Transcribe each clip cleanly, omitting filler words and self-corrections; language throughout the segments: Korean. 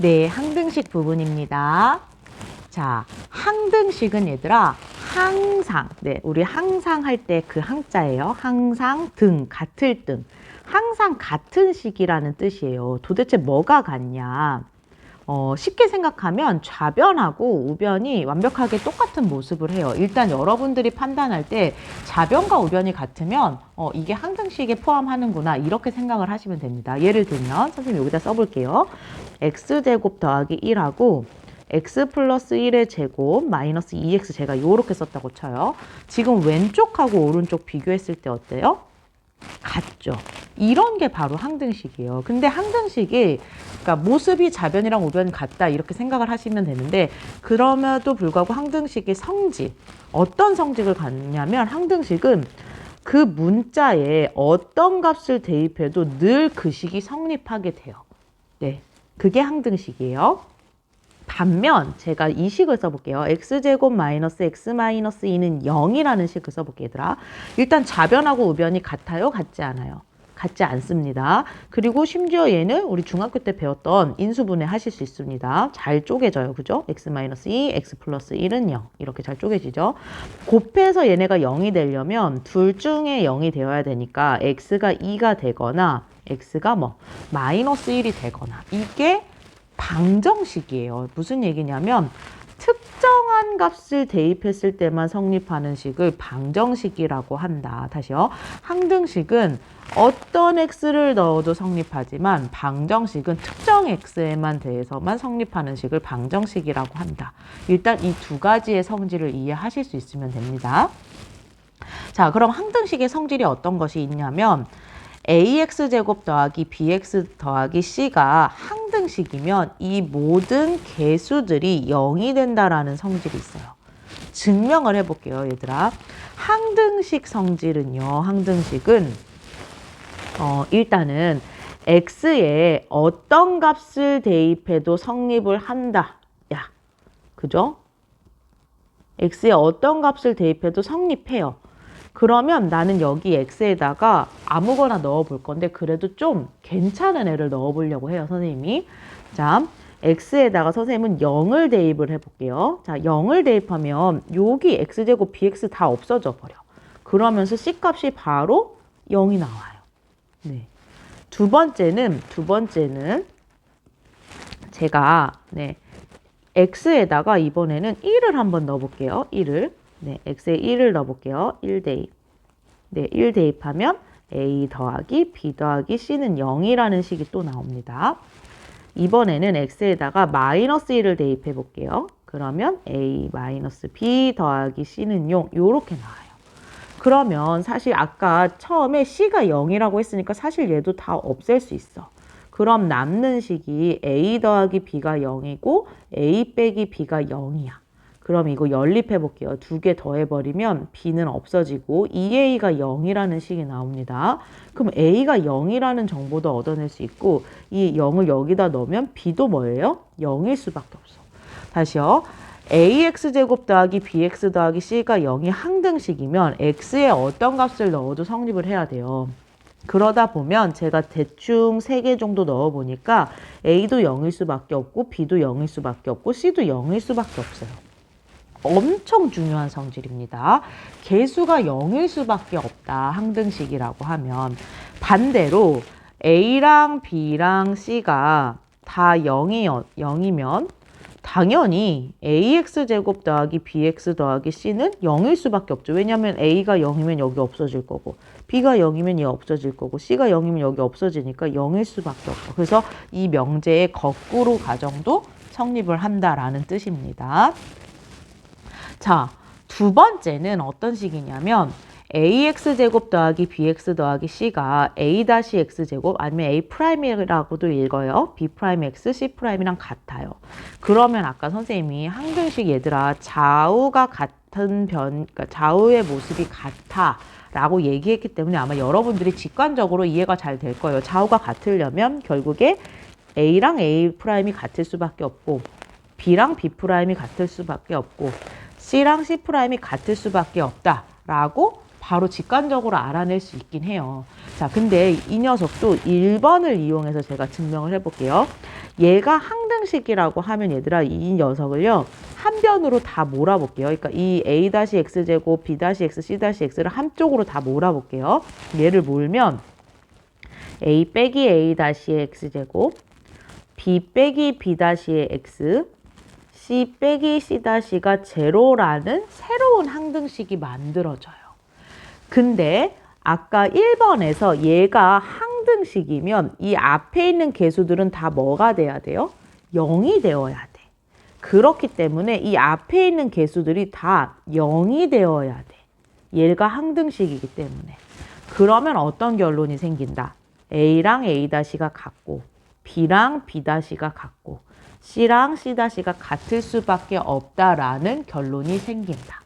네, 항등식 부분입니다. 자, 항등식은 얘들아, 항상, 네, 우리 항상 할 때 그 항자예요. 항상 등, 같을 등. 항상 같은 식이라는 뜻이에요. 도대체 뭐가 같냐? 쉽게 생각하면 좌변하고 우변이 완벽하게 똑같은 모습을 해요. 일단 여러분들이 판단할 때 좌변과 우변이 같으면 이게 항등식에 포함하는구나 이렇게 생각을 하시면 됩니다. 예를 들면 선생님 여기다 써볼게요. x제곱 더하기 1하고 x 플러스 1의 제곱 마이너스 2x 제가 이렇게 썼다고 쳐요. 지금 왼쪽하고 오른쪽 비교했을 때 어때요? 같죠. 이런 게 바로 항등식이에요. 근데 항등식이 그러니까 모습이 좌변이랑 우변 같다 이렇게 생각을 하시면 되는데 그럼에도 불구하고 항등식의 성질 어떤 성질을 갖냐면 항등식은 그 문자에 어떤 값을 대입해도 늘 그 식이 성립하게 돼요. 네, 그게 항등식이에요. 반면 제가 이 식을 써볼게요. x제곱 마이너스 x 마이너스 2는 0이라는 식을 써볼게요. 얘들아. 일단 좌변하고 우변이 같아요? 같지 않아요? 같지 않습니다. 그리고 심지어 얘는 우리 중학교 때 배웠던 인수분해 하실 수 있습니다. 잘 쪼개져요. 그죠? x 마이너스 2, x 플러스 1은 0. 이렇게 잘 쪼개지죠. 곱해서 얘네가 0이 되려면 둘 중에 0이 되어야 되니까 x가 2가 되거나 x가 마이너스 1이 되거나 이게 방정식이에요. 무슨 얘기냐면 특정한 값을 대입했을 때만 성립하는 식을 방정식이라고 한다. 다시요. 항등식은 어떤 x를 넣어도 성립하지만 방정식은 특정 x에만 대해서만 성립하는 식을 방정식이라고 한다. 일단 이 두 가지의 성질을 이해하실 수 있으면 됩니다. 자, 그럼 항등식의 성질이 어떤 것이 있냐면 ax제곱 더하기 bx 더하기 c가 항등식이면 이 모든 개수들이 0이 된다라는 성질이 있어요. 증명을 해볼게요, 얘들아. 항등식 성질은요, 항등식은 일단은 x에 어떤 값을 대입해도 성립을 한다. 야, 그죠? x에 어떤 값을 대입해도 성립해요. 그러면 나는 여기 x에다가 아무거나 넣어 볼 건데 그래도 좀 괜찮은 애를 넣어 보려고 해요, 선생님이. 자, x에다가 선생님은 0을 대입을 해볼게요. 자, 0을 대입하면 여기 x제곱 bx 다 없어져 버려. 그러면서 c값이 바로 0이 나와요. 네. 두 번째는 제가 x에다가 이번에는 1을 한번 넣어 볼게요. 1을. 네, x에 1을 넣어볼게요. 1 대입. 네, 1 대입하면 a 더하기 b 더하기 c는 0이라는 식이 또 나옵니다. 이번에는 x에다가 마이너스 1을 대입해 볼게요. 그러면 a 마이너스 b 더하기 c는 0 이렇게 나와요. 그러면 사실 아까 처음에 c가 0이라고 했으니까 사실 얘도 다 없앨 수 있어. 그럼 남는 식이 a 더하기 b가 0이고 a 빼기 b가 0이야. 그럼 이거 연립해 볼게요. 두 개 더해버리면 b는 없어지고 2a가 0이라는 식이 나옵니다. 그럼 a가 0이라는 정보도 얻어낼 수 있고 이 0을 여기다 넣으면 b도 뭐예요? 0일 수밖에 없어. 다시요. ax제곱 더하기 bx 더하기 c가 0이 항등식이면 x에 어떤 값을 넣어도 성립을 해야 돼요. 그러다 보면 제가 대충 3개 정도 넣어보니까 a도 0일 수밖에 없고 b도 0일 수밖에 없고 c도 0일 수밖에 없어요. 엄청 중요한 성질입니다. 개수가 0일 수밖에 없다. 항등식이라고 하면. 반대로 A랑 B랑 C가 다 0이면 당연히 AX제곱 더하기 BX 더하기 C는 0일 수밖에 없죠. 왜냐하면 A가 0이면 여기 없어질 거고 B가 0이면 얘 없어질 거고 C가 0이면 여기 없어지니까 0일 수밖에 없고 그래서 이 명제의 거꾸로 가정도 성립을 한다라는 뜻입니다. 자, 두 번째는 어떤 식이냐면 ax제곱 더하기 bx 더하기 c가 a-x제곱 아니면 a'이라고도 읽어요. b'x, c'이랑 같아요. 그러면 아까 선생님이 항등식 얘들아 좌우가 같은 그러니까 좌우의 모습이 같아 라고 얘기했기 때문에 아마 여러분들이 직관적으로 이해가 잘 될 거예요. 좌우가 같으려면 결국에 a랑 a'이 같을 수밖에 없고 b랑 b'이 같을 수밖에 없고 C랑 C'이 같을 수밖에 없다라고 바로 직관적으로 알아낼 수 있긴 해요. 자, 근데 이 녀석도 1번을 이용해서 제가 증명을 해볼게요. 얘가 항등식이라고 하면 얘들아 이 녀석을요 한 변으로 다 몰아볼게요. 그러니까 이 a-x제곱, b-x, c-x를 한쪽으로 다 몰아볼게요. 얘를 몰면 a 빼기 a-의 x제곱, b 빼기 b-의 x, c 빼기 c-가 제로라는 새로운 항등식이 만들어져요. 근데 아까 1번에서 얘가 항등식이면 이 앞에 있는 개수들은 다 뭐가 돼야 돼요? 0이 되어야 돼. 그렇기 때문에 이 앞에 있는 개수들이 다 0이 되어야 돼. 얘가 항등식이기 때문에. 그러면 어떤 결론이 생긴다? A랑 A-가 같고 B랑 B-가 같고 C랑 C-가 같을 수밖에 없다라는 결론이 생긴다.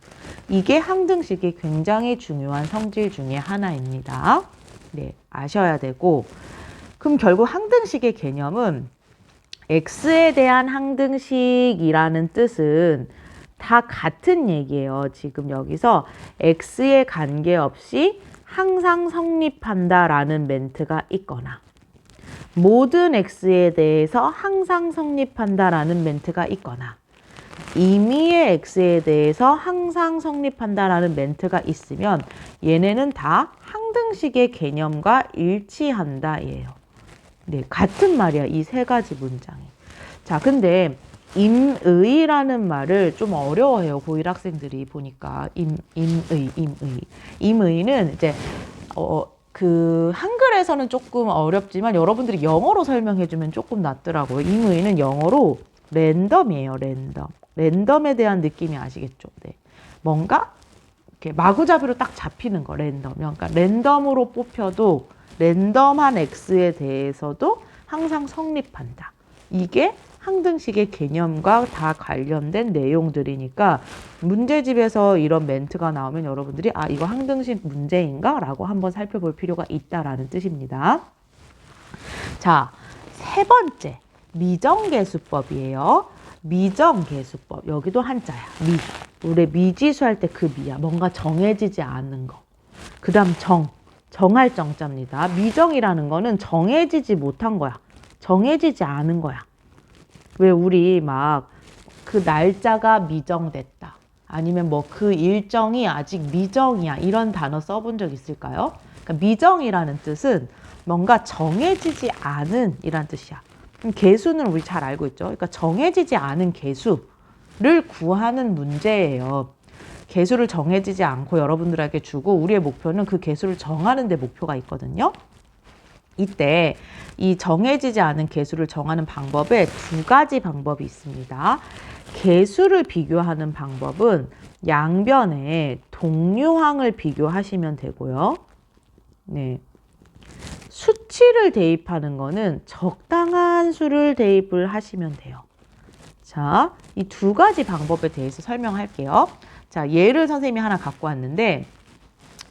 이게 항등식이 굉장히 중요한 성질 중에 하나입니다. 네, 아셔야 되고 그럼 결국 항등식의 개념은 x에 대한 항등식이라는 뜻은 다 같은 얘기예요. 지금 여기서 x에 관계없이 항상 성립한다라는 멘트가 있거나 모든 x에 대해서 항상 성립한다라는 멘트가 있거나 임의의 x에 대해서 항상 성립한다라는 멘트가 있으면 얘네는 다 항등식의 개념과 일치한다 예요. 네, 같은 말이야. 이 세 가지 문장이. 자, 근데 임의라는 말을 좀 어려워해요. 고1 학생들이 보니까 임의는 이제 그 한글에서는 조금 어렵지만 여러분들이 영어로 설명해주면 조금 낫더라고요. 임의는 영어로 랜덤이에요. 랜덤에 대한 느낌이 아시겠죠? 네. 뭔가 이렇게 마구잡이로 딱 잡히는 거, 랜덤. 그러니까 랜덤으로 뽑혀도 랜덤한 x에 대해서도 항상 성립한다. 이게 항등식의 개념과 다 관련된 내용들이니까 문제집에서 이런 멘트가 나오면 여러분들이 아, 이거 항등식 문제인가? 라고 한번 살펴볼 필요가 있다라는 뜻입니다. 자, 세 번째, 미정계수법이에요. 미정계수법. 여기도 한자야. 우리 미지수 할 때 그 미야. 뭔가 정해지지 않은 거. 그 다음 정할 정자입니다. 미정이라는 거는 정해지지 못한 거야. 정해지지 않은 거야. 왜 우리 막 그 날짜가 미정됐다. 아니면 뭐 그 일정이 아직 미정이야. 이런 단어 써본 적 있을까요? 그러니까 미정이라는 뜻은 뭔가 정해지지 않은 이란 뜻이야. 개수는 우리 잘 알고 있죠. 그러니까 정해지지 않은 개수를 구하는 문제예요. 개수를 정해지지 않고 여러분들에게 주고 우리의 목표는 그 개수를 정하는 데 목표가 있거든요. 이때 이 정해지지 않은 개수를 정하는 방법에 두 가지 방법이 있습니다. 개수를 비교하는 방법은 양변에 동류항을 비교하시면 되고요. 네. 수치를 대입하는 거는 적당한 수를 대입을 하시면 돼요. 자, 이 두 가지 방법에 대해서 설명할게요. 자, 예를 선생님이 하나 갖고 왔는데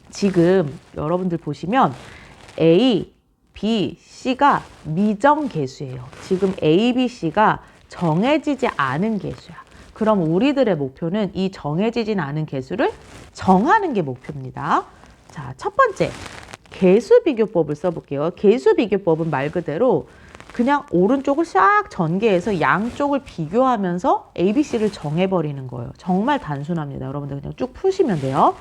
지금 여러분들 보시면 A, B, C가 미정 개수예요. 지금 A, B, C가 정해지지 않은 개수야. 그럼 우리들의 목표는 이 정해지진 않은 개수를 정하는 게 목표입니다. 자, 첫 번째. 개수 비교법을 써볼게요. 개수 비교법은 말 그대로 그냥 오른쪽을 싹 전개해서 양쪽을 비교하면서 ABC를 정해버리는 거예요. 정말 단순합니다. 여러분들 그냥 쭉 푸시면 돼요.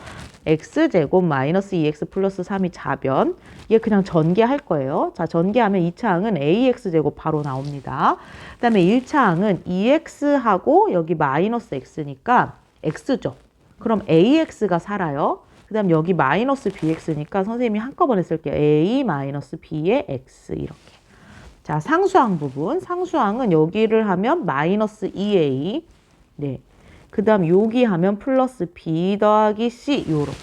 x제곱 마이너스 2x 플러스 3이 자변. 얘 그냥 전개할 거예요. 자, 전개하면 2차 항은 ax제곱 바로 나옵니다. 그 다음에 1차 항은 2x하고 여기 마이너스 x니까 x죠. 그럼 ax가 살아요. 그 다음 여기 마이너스 bx니까 선생님이 한꺼번에 쓸게요. a 마이너스 b의 x 이렇게. 자, 상수항 부분. 상수항은 여기를 하면 마이너스 2a. 네. 그 다음 여기 하면 플러스 b 더하기 c 요렇게.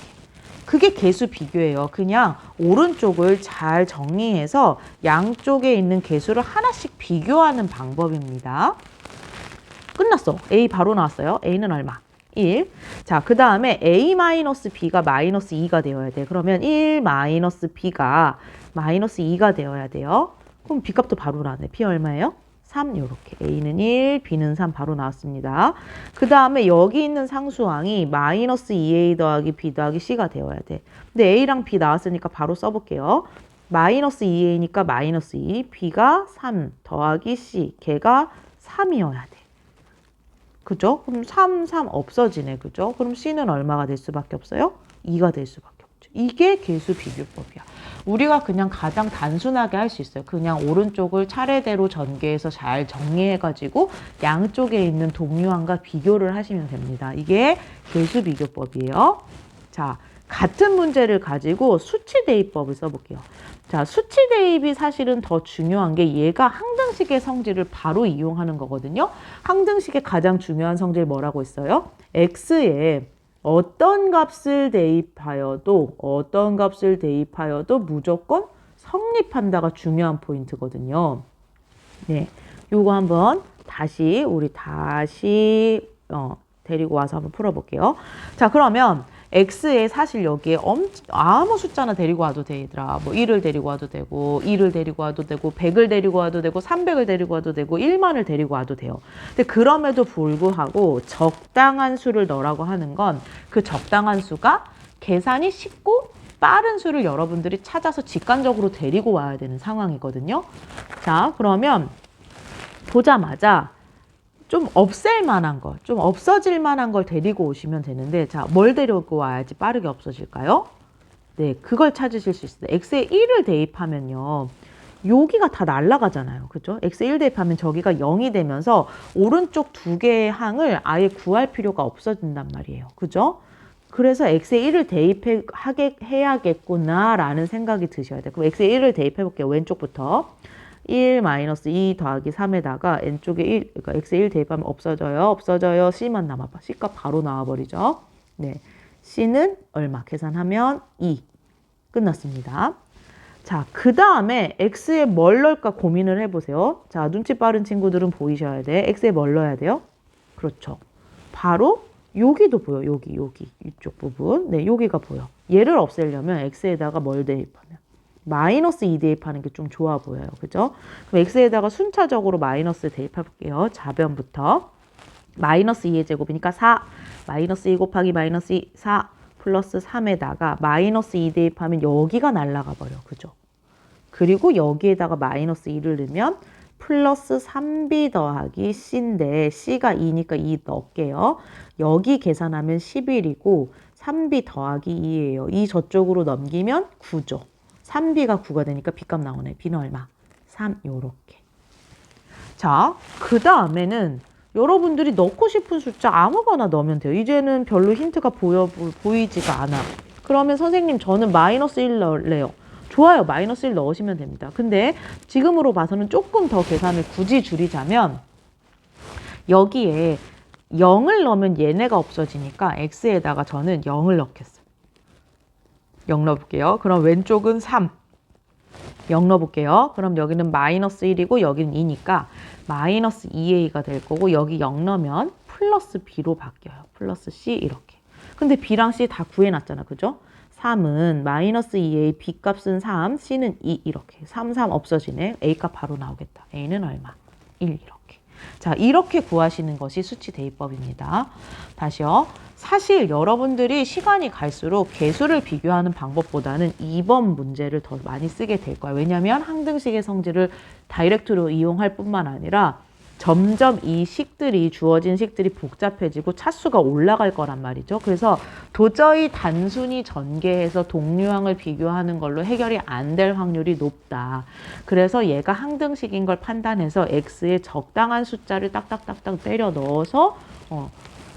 그게 개수 비교예요. 그냥 오른쪽을 잘 정리해서 양쪽에 있는 개수를 하나씩 비교하는 방법입니다. 끝났어. a 바로 나왔어요. a는 얼마? 1. 자, 그 다음에 a-b가 마이너스 2가 되어야 돼. 그러면 1-b가 마이너스 2가 되어야 돼요. 그럼 b값도 바로 나왔네. b 얼마예요? 3 요렇게. a는 1, b는 3 바로 나왔습니다. 그 다음에 여기 있는 상수항이 마이너스 2a 더하기 b 더하기 c가 되어야 돼. 근데 a랑 b 나왔으니까 바로 써볼게요. 마이너스 2a니까 마이너스 2, b가 3 더하기 c, 걔가 3이어야 돼. 그죠? 그럼 3, 3 없어지네. 그죠? 그럼 c는 얼마가 될 수밖에 없어요? 2가 될 수밖에 없죠. 이게 계수 비교법이야. 우리가 그냥 가장 단순하게 할 수 있어요. 그냥 오른쪽을 차례대로 전개해서 잘 정리해가지고 양쪽에 있는 동류항과 비교를 하시면 됩니다. 이게 계수 비교법이에요. 자, 같은 문제를 가지고 수치 대입법을 써볼게요. 자, 수치 대입이 사실은 더 중요한 게 얘가 항등식의 성질을 바로 이용하는 거거든요. 항등식의 가장 중요한 성질 뭐라고 했어요? x에 어떤 값을 대입하여도 무조건 성립한다가 중요한 포인트거든요. 네, 요거 한번 다시 데리고 와서 한번 풀어볼게요. 자, 그러면 x에 사실 여기에 아무 숫자나 데리고 와도 되더라. 뭐 1을 데리고 와도 되고 2를 데리고 와도 되고 100을 데리고 와도 되고 300을 데리고 와도 되고 1만을 데리고 와도 돼요. 근데 그럼에도 불구하고 적당한 수를 넣으라고 하는 건 그 적당한 수가 계산이 쉽고 빠른 수를 여러분들이 찾아서 직관적으로 데리고 와야 되는 상황이거든요. 자, 그러면 보자마자 좀 없앨 만한 거, 좀 없어질 만한 걸 데리고 오시면 되는데, 자, 뭘 데리고 와야지 빠르게 없어질까요? 네, 그걸 찾으실 수 있어요. x에 1을 대입하면요. 여기가 다 날아가잖아요. 그죠? x에 1 대입하면 저기가 0이 되면서 오른쪽 두 개의 항을 아예 구할 필요가 없어진단 말이에요. 그죠? 그래서 x에 1을 대입해야겠구나라는 생각이 드셔야 돼요. 그럼 x에 1을 대입해 볼게요. 왼쪽부터. 1 마이너스 2 더하기 3에다가 n쪽에 1, 그러니까 x에 1 대입하면 없어져요. c만 남아봐. c값 바로 나와버리죠. 네, c는 얼마? 계산하면 2. 끝났습니다. 자, 그 다음에 x에 뭘 넣을까 고민을 해보세요. 자, 눈치 빠른 친구들은 보이셔야 돼. x에 뭘 넣어야 돼요? 그렇죠. 바로 여기도 보여. 여기 이쪽 부분. 네, 여기가 보여. 얘를 없애려면 x에다가 뭘 대입하면? 마이너스 2 대입하는 게 좀 좋아 보여요. 그죠? 그럼 x에다가 순차적으로 마이너스 대입해볼게요. 좌변부터. 마이너스 2의 제곱이니까 4. 마이너스 2 곱하기 마이너스 2, 4. 플러스 3에다가 마이너스 2 대입하면 여기가 날아가 버려. 그죠? 그리고 여기에다가 마이너스 2를 넣으면 플러스 3b 더하기 c인데 c가 2니까 2 넣을게요. 여기 계산하면 11이고 3b 더하기 2예요. 2 저쪽으로 넘기면 9죠. 3b가 9가 되니까 b값 나오네. b는 얼마? 3 요렇게. 자, 그 다음에는 여러분들이 넣고 싶은 숫자 아무거나 넣으면 돼요. 이제는 별로 힌트가 보이지가 않아. 그러면 선생님 저는 마이너스 1 넣을래요. 좋아요. 마이너스 1 넣으시면 됩니다. 근데 지금으로 봐서는 조금 더 계산을 굳이 줄이자면 여기에 0을 넣으면 얘네가 없어지니까 x에다가 저는 0을 넣겠어요. 0 넣어볼게요. 그럼 왼쪽은 3. 0 넣어볼게요. 그럼 여기는 마이너스 1이고 여기는 2니까 마이너스 2a가 될 거고 여기 0 넣으면 플러스 b로 바뀌어요. 플러스 c 이렇게. 근데 b랑 c 다 구해놨잖아. 그죠? 3은 마이너스 2a, b값은 3, c는 2 이렇게. 3, 3 없어지네. a값 바로 나오겠다. a는 얼마? 1 이렇게. 자, 이렇게 구하시는 것이 수치 대입법입니다. 다시요. 사실 여러분들이 시간이 갈수록 계수를 비교하는 방법보다는 2번 문제를 더 많이 쓰게 될 거예요. 왜냐하면 항등식의 성질을 다이렉트로 이용할 뿐만 아니라 점점 이 식들이 주어진 식들이 복잡해지고 차수가 올라갈 거란 말이죠. 그래서 도저히 단순히 전개해서 동류항을 비교하는 걸로 해결이 안 될 확률이 높다. 그래서 얘가 항등식인 걸 판단해서 x에 적당한 숫자를 딱딱딱딱 때려 넣어서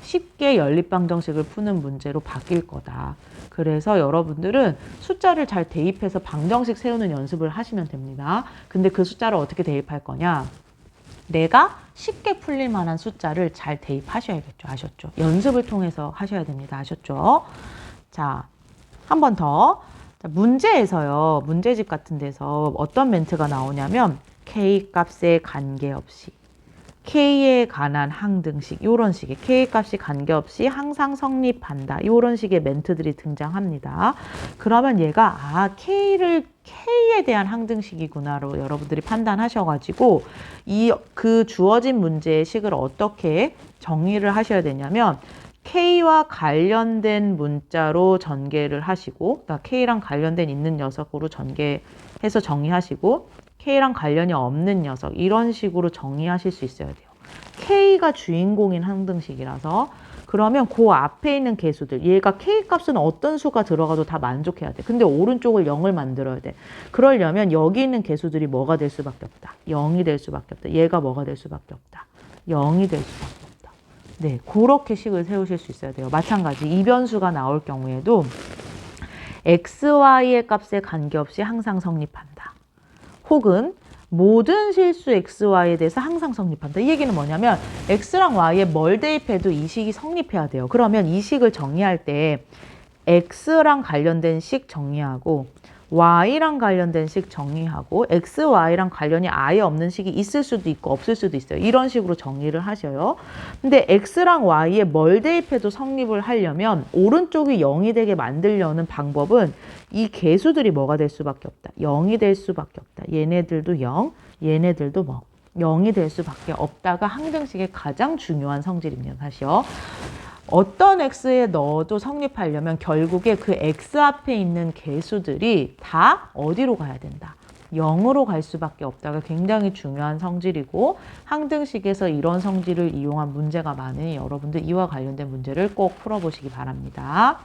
쉽게 연립방정식을 푸는 문제로 바뀔 거다. 그래서 여러분들은 숫자를 잘 대입해서 방정식 세우는 연습을 하시면 됩니다. 근데 그 숫자를 어떻게 대입할 거냐? 내가 쉽게 풀릴 만한 숫자를 잘 대입하셔야겠죠. 아셨죠? 연습을 통해서 하셔야 됩니다. 아셨죠? 자, 한 번 더. 자, 문제에서요. 문제집 같은 데서 어떤 멘트가 나오냐면 K 값에 관계없이 K에 관한 항등식 이런 식의 K 값이 관계없이 항상 성립한다. 이런 식의 멘트들이 등장합니다. 그러면 얘가 K에 대한 항등식이구나로 여러분들이 판단하셔가지고 그 주어진 문제의 식을 어떻게 정리를 하셔야 되냐면 K와 관련된 문자로 전개를 하시고 K랑 관련된 있는 녀석으로 해서 정의하시고 K랑 관련이 없는 녀석 이런 식으로 정의하실 수 있어야 돼요. K가 주인공인 항등식이라서 그러면 그 앞에 있는 개수들 얘가 K 값은 어떤 수가 들어가도 다 만족해야 돼. 근데 오른쪽을 0을 만들어야 돼. 그러려면 여기 있는 개수들이 뭐가 될 수밖에 없다. 0이 될 수밖에 없다. 얘가 뭐가 될 수밖에 없다. 0이 될 수밖에 없다. 네, 그렇게 식을 세우실 수 있어야 돼요. 마찬가지 이변수가 나올 경우에도 XY의 값에 관계없이 항상 성립한다. 혹은 모든 실수 XY에 대해서 항상 성립한다. 이 얘기는 뭐냐면 X랑 Y에 뭘 대입해도 이 식이 성립해야 돼요. 그러면 이 식을 정의할 때 X랑 관련된 식 정의하고 Y랑 관련된 식 정의하고 X, Y랑 관련이 아예 없는 식이 있을 수도 있고 없을 수도 있어요. 이런 식으로 정의를 하셔요. 근데 X랑 Y에 뭘 대입해도 성립을 하려면 오른쪽이 0이 되게 만들려는 방법은 이 개수들이 뭐가 될 수밖에 없다. 0이 될 수밖에 없다. 얘네들도 0, 얘네들도 뭐 0이 될 수밖에 없다가 항등식의 가장 중요한 성질입니다. 다시요. 어떤 x에 넣어도 성립하려면 결국에 그 x 앞에 있는 개수들이 다 어디로 가야 된다. 0으로 갈 수밖에 없다가 굉장히 중요한 성질이고 항등식에서 이런 성질을 이용한 문제가 많으니 여러분들 이와 관련된 문제를 꼭 풀어보시기 바랍니다.